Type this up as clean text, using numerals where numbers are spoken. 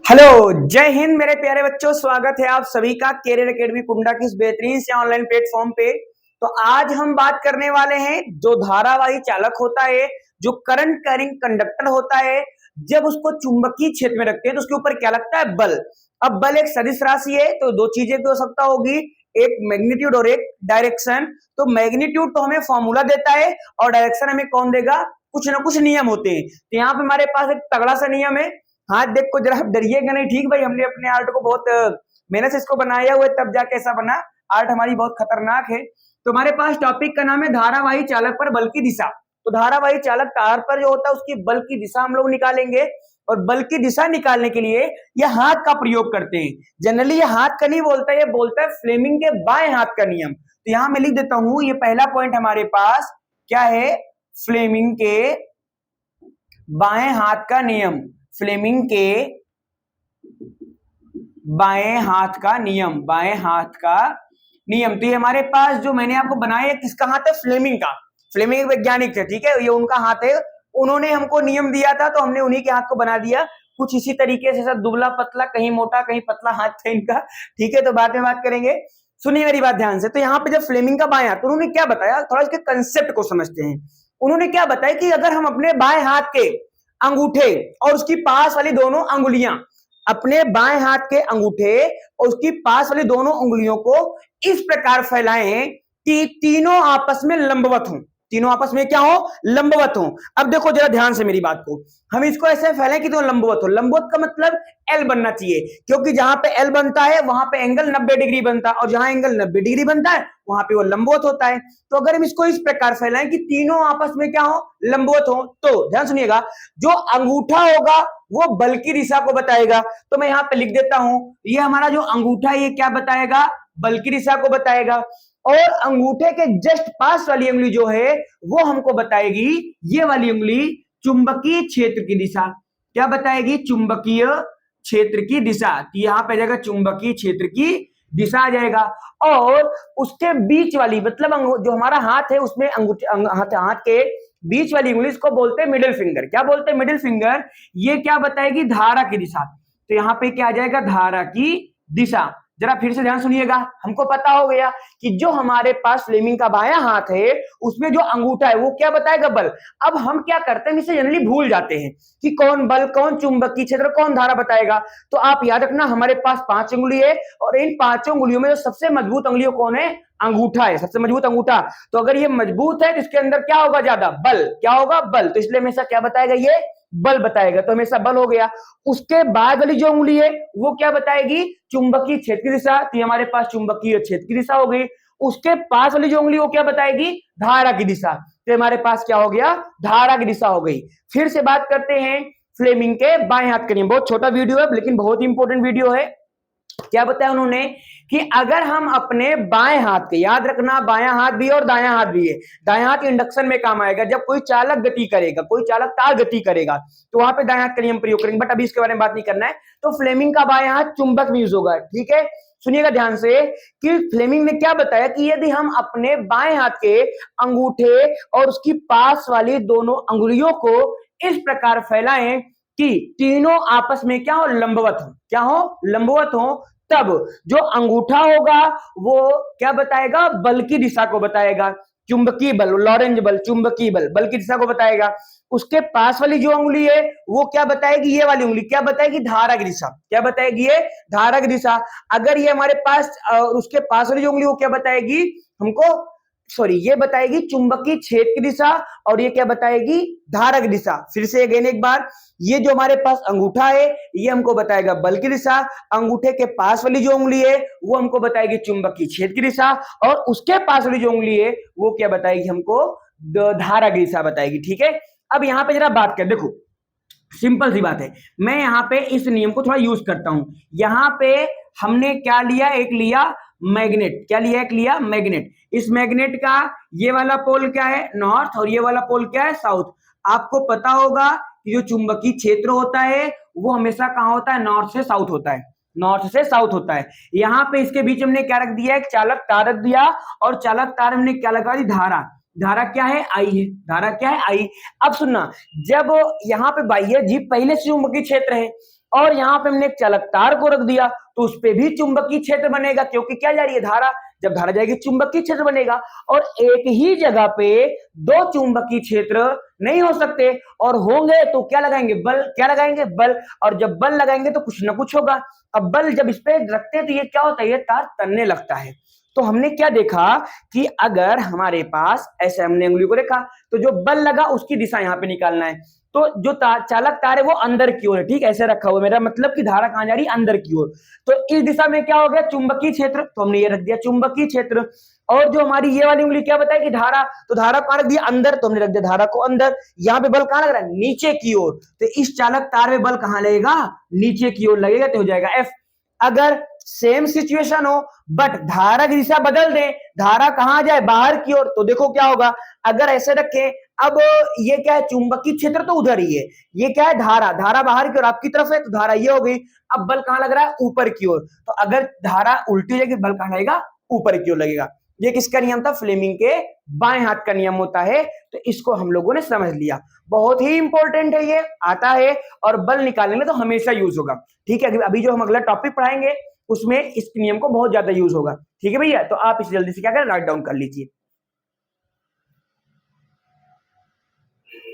Hello, जय हिंद मेरे प्यारे बच्चों। स्वागत है आप सभी का कैरियर एकेडमी कुंडा की इस बेहतरीन से ऑनलाइन प्लेटफॉर्म पे। तो आज हम बात करने वाले हैं जो धारावाही चालक होता है, जो करंट कैरिंग कंडक्टर होता है, जब उसको चुंबकीय क्षेत्र में रखते हैं तो उसके ऊपर क्या लगता है? बल। अब बल एक सदिश राशि है तो दो चीजें की हो सकता होगी, एक मैग्नीट्यूड और एक डायरेक्शन। तो मैग्नीट्यूड तो हमें फॉर्मूला देता है और डायरेक्शन हमें कौन देगा? कुछ ना कुछ नियम होते हैं। तो यहाँ पे हमारे पास एक तगड़ा सा नियम है। हाथ देख को जरा डरिएगा नहीं, ठीक भाई? हमने अपने आर्ट को बहुत मेहनत से इसको बनाया हुआ है, तब जाके ऐसा बना। आर्ट हमारी बहुत खतरनाक है। तो हमारे पास टॉपिक का नाम है धारावाही चालक पर बल की दिशा। तो धारावाही चालक तार पर जो होता है उसकी बल की दिशा हम लोग निकालेंगे, और बल की दिशा निकालने के लिए यह हाथ का प्रयोग करते हैं। जनरली ये हाथ का नहीं बोलता, ये बोलता है फ्लेमिंग के बाएं हाथ का नियम। तो यहां मैं लिख देता हूं, ये पहला पॉइंट हमारे पास क्या है? फ्लेमिंग के बाएं हाथ का नियम। फ्लेमिंग के बाएं हाथ का नियम, बाएं हाथ का नियम। तो ये हमारे पास जो मैंने आपको बनाया, किसका हाथ है? फ्लेमिंग का। फ्लेमिंग एक वैज्ञानिक थे, ठीक है? ये उनका हाथ है, उन्होंने हमको नियम दिया था तो हमने उन्हीं के हाथ को बना दिया। कुछ इसी तरीके से सब दुबला पतला, कहीं मोटा कहीं पतला हाथ था इनका, ठीक है? तो बाद में बात करेंगे। सुनिए मेरी बात ध्यान से। तो यहाँ पे जब फ्लेमिंग का बाएं हाथ, तो उन्होंने क्या बताया, थोड़ा इसके कंसेप्ट को समझते हैं। उन्होंने क्या बताया कि अगर हम अपने बाएं हाथ के अंगूठे और उसकी पास वाली दोनों अंगुलियां, अपने बाएं हाथ के अंगूठे और उसकी पास वाली दोनों उंगलियों को इस प्रकार फैलाएं कि तीनों आपस में लंबवत हों। तीनों आपस में क्या हो? लंबवत हो। अब देखो जरा ध्यान से मेरी बात को, हम इसको ऐसे फैलाएं कि तो लंबवत हो। लंबवत का मतलब एल बनना चाहिए, क्योंकि जहां पे एल बनता है वहां पे एंगल 90 डिग्री बनता है, और जहां एंगल 90 डिग्री बनता है वहां पे वो लंबवत होता है। तो अगर हम इसको इस प्रकार फैलाएं कि तीनों आपस में क्या हो? लंबवत हो, तो ध्यान सुनिएगा, जो अंगूठा होगा वो बल की दिशा को बताएगा। तो मैं यहां पे लिख देता हूं, ये हमारा जो अंगूठा है ये क्या बताएगा? बल की दिशा को बताएगा। और अंगूठे के जस्ट पास वाली उंगली जो है वो हमको बताएगी, ये वाली उंगली, चुंबकीय क्षेत्र की दिशा। क्या बताएगी? चुंबकीय क्षेत्र की दिशा। तो यहां पे जाएगा चुंबकीय क्षेत्र की दिशा आ जाएगा। और उसके बीच वाली, मतलब जो हमारा हाथ है उसमें हाथ के बीच वाली उंगली, इसको बोलते हैं मिडिल फिंगर। क्या बोलते हैं? Middle finger. ये क्या बताएगी? धारा की दिशा। तो यहां पे क्या आ जाएगा? धारा की दिशा। जरा फिर से ध्यान सुनिएगा, हमको पता हो गया कि जो हमारे पास फ्लेमिंग का बायां हाथ है उसमें जो अंगूठा है वो क्या बताएगा? बल। अब हम क्या करते हैं, इसे जनरली भूल जाते हैं कि कौन बल, कौन चुंबकीय क्षेत्र, कौन धारा बताएगा। तो आप याद रखना, हमारे पास 5 उंगली है और इन 5 उंगलियों में जो सबसे मजबूत उंगलियों कौन है? अंगूठा है, सबसे मजबूत अंगूठा। तो अगर ये मजबूत है तो इसके अंदर क्या होगा? ज्यादा बल। क्या होगा? बल। तो इसलिए हमेशा क्या बताएगा? ये बल बताएगा। तो हमेशा बल हो गया। उसके बाद वाली जो उंगली है वो क्या बताएगी? चुंबकीय क्षेत्र की दिशा। तो हमारे पास चुंबकीय क्षेत्र की दिशा हो गई। उसके पास वाली जो उंगली वो क्या बताएगी? धारा की दिशा। तो हमारे पास क्या हो गया? धारा की दिशा हो गई। फिर से बात करते हैं फ्लेमिंग के बाएं हाथ के नियम। बहुत छोटा वीडियो है लेकिन बहुत इंपॉर्टेंट वीडियो है। क्या बताया उन्होंने कि अगर हम अपने बाएं हाथ के, याद रखना बायां हाथ भी और दायां हाथ भी है, दायां हाथ इंडक्शन में काम आएगा। जब कोई चालक गति करेगा, कोई चालक तार गति करेगा तो वहां पे दायां हाथ का नियम प्रयोग करेंगे, बट अभी इसके बारे में बात नहीं करना है। तो फ्लेमिंग का बायां हाथ चुंबक में यूज होगा, ठीक है? सुनिएगा ध्यान से कि फ्लेमिंग ने क्या बताया कि यदि हम अपने बाएं हाथ के अंगूठे और उसकी पास वाली दोनों अंगुलियों को इस प्रकार फैलाएं कि तीनों आपस में क्या हो? लंबवत हो। क्या हो? लंबवत हो। तब जो अंगूठा होगा वो क्या बताएगा? बल की दिशा को बताएगा। चुंबकीय बल, लॉरेंज बल, चुंबकीय बल, बल की दिशा को बताएगा। उसके पास वाली जो उंगली है वो क्या बताएगी? ये वाली उंगली क्या बताएगी? धारा की दिशा। क्या बताएगी? ये धारा की दिशा। अगर ये हमारे पास उसके पास वाली जो उंगली वो क्या बताएगी हमको? सॉरी, ये बताएगी चुंबकीय क्षेत्र की दिशा, और ये क्या बताएगी? धारा की दिशा। फिर से अगेन एक बार, ये जो हमारे पास अंगूठा है ये हमको बताएगा बल की दिशा, अंगूठे के पास वाली जो उंगली है वो हमको बताएगी चुंबकीय क्षेत्र की दिशा, और उसके पास वाली जो उंगली है वो क्या बताएगी हमको? धारा की दिशा बताएगी, ठीक है? अब यहां पे जरा बात कर, देखो सिंपल सी बात है। मैं यहाँ पे इस नियम को थोड़ा यूज करता हूं। यहाँ पे हमने क्या लिया? एक लिया मैग्नेट। क्या लिया? एक लिया मैग्नेट। इस मैग्नेट का ये वाला पोल क्या है? नॉर्थ, और ये वाला पोल क्या है? साउथ। आपको पता होगा कि जो चुंबकीय क्षेत्र होता है वो हमेशा कहां होता है? नॉर्थ से साउथ होता है। नॉर्थ से साउथ होता है। यहाँ पे इसके बीच हमने क्या रख दिया? एक चालक तार रख दिया, और चालक तार हमने क्या लगा दी? धारा। धारा क्या है? आई है। धारा क्या है? आई। अब सुनना, जब यहाँ पे बाह्य जीव पहले से चुंबकीय क्षेत्र है और यहाँ पे हमने एक चालक तार को रख दिया तो उस पे भी चुंबकीय क्षेत्र बनेगा, क्योंकि क्या जा रही है धारा, जब धारा जाएगी चुंबकीय क्षेत्र बनेगा। और एक ही जगह पे दो चुंबकीय क्षेत्र नहीं हो सकते, और होंगे तो क्या लगाएंगे, बल। क्या लगाएंगे, बल। और जब बल लगाएंगे तो कुछ ना कुछ होगा। अब बल जब इस पे रखते हैं तो ये क्या होता है, ये तार तनने लगता है। तो हमने क्या देखा कि अगर हमारे पास ऐसे हमने उंगली को रखा तो जो बल लगा उसकी दिशा यहाँ पे निकालना है। तो जो चालक तार है वो अंदर की ओर है, ठीक, ऐसे रखा हुआ, मेरा मतलब कि धारा कहां जा रही है, अंदर की ओर। तो इस दिशा में क्या हो गया, चुंबकीय क्षेत्र, तो हमने ये रख दिया चुंबकीय क्षेत्र। और जो हमारी ये वाली उंगली क्या बताए कि धारा, तो धारा कहां रख दिया, अंदर, तो हमने रख दिया धारा को अंदर। यहाँ पे बल कहां लग रहा है, नीचे की ओर, तो इस चालक तार में बल कहां लगेगा, नीचे की ओर लगेगा, तो हो जाएगा एफ। अगर सेम सिचुएशन हो बट धारा की दिशा बदल दें, धारा कहां जाए, बाहर की ओर, तो देखो क्या होगा। अगर ऐसे रखें, अब ये क्या है, चुंबकीय क्षेत्र तो उधर ही है, ये क्या है, धारा, धारा बाहर की ओर आपकी तरफ है, तो धारा ये हो गई। अब बल कहां लग रहा है, ऊपर की ओर, तो अगर धारा उल्टी हो जाएगी, बल कहां लगेगा, ऊपर की ओर लगेगा। ये किसका नियम था, फ्लेमिंग के बाएं हाथ का नियम होता है। तो इसको हम लोगों ने समझ लिया, बहुत ही इंपॉर्टेंट है, ये आता है और बल निकालने में तो हमेशा यूज होगा। ठीक है, अभी जो हम अगला टॉपिक पढ़ाएंगे उसमें इस नियम को बहुत ज्यादा यूज होगा। ठीक है भैया, तो आप इसे जल्दी से क्या करें, राइट डाउन कर लीजिए।